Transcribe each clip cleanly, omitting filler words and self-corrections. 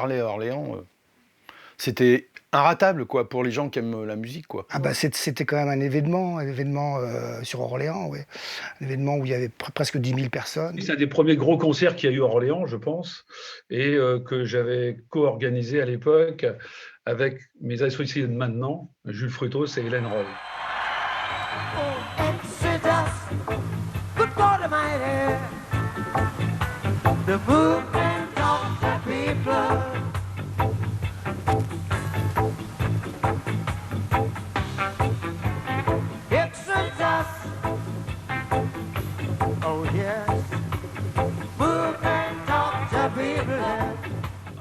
Marley à Orléans, c'était inratable quoi, pour les gens qui aiment la musique quoi. Ah bah, c'était quand même un événement, sur Orléans, ouais. Un événement où il y avait presque 10 000 personnes. C'est un des premiers gros concerts qu'il y a eu à Orléans, je pense, et que j'avais co-organisé à l'époque avec mes associés de maintenant, Jules Frutos et Hélène Roy.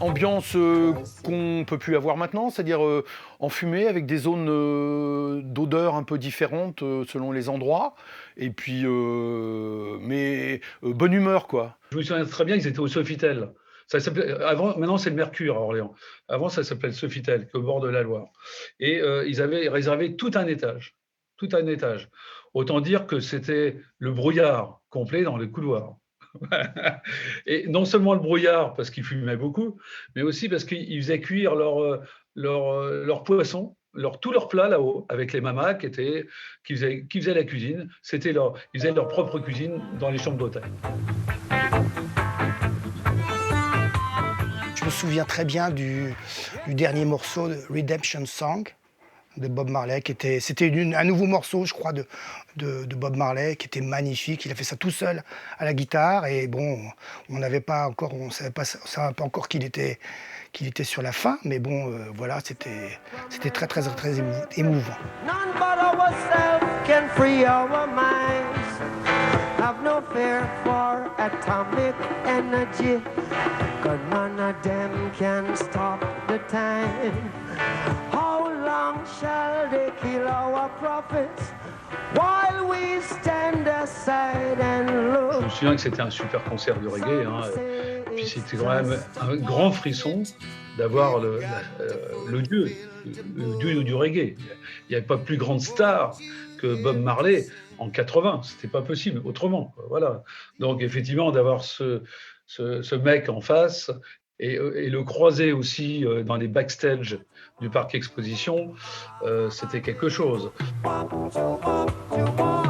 Ambiance qu'on peut plus avoir maintenant, c'est-à-dire enfumée avec des zones d'odeurs un peu différentes selon les endroits, et puis mais bonne humeur quoi. Je me souviens très bien, ils étaient au Sofitel. Ça s'appelait, avant, maintenant c'est le Mercure à Orléans. Avant ça s'appelait le Sofitel, qui est au bord de la Loire. Et ils avaient réservé tout un étage. Tout un étage. Autant dire que c'était le brouillard complet dans les couloirs. Et non seulement le brouillard, parce qu'ils fumaient beaucoup, mais aussi parce qu'ils faisaient cuire leur poisson, tous leurs plats là-haut, avec les mamas qui faisaient la cuisine. Ils faisaient leur propre cuisine dans les chambres d'hôtel. Je me souviens très bien du dernier morceau de Redemption Song de Bob Marley, c'était un nouveau morceau, je crois, de Bob Marley, qui était magnifique. Il a fait ça tout seul à la guitare, et bon, on savait pas encore qu'il était sur la fin, mais bon, voilà, c'était très très très émouvant. None but ourselves can free our minds. Have no fear for atomic energy, 'cause none of them can stop the time. How long shall they kill our prophets while we stand aside and look? Je me souviens que c'était un super concert de reggae, hein. Et puis c'était quand même un grand frisson d'avoir le dieu du reggae. Il n'y avait pas plus grande star que Bob Marley en 80, c'était pas possible autrement, quoi. Voilà. Donc effectivement, d'avoir ce mec en face et le croiser aussi dans les backstage du parc exposition, c'était quelque chose. Walk, walk, walk.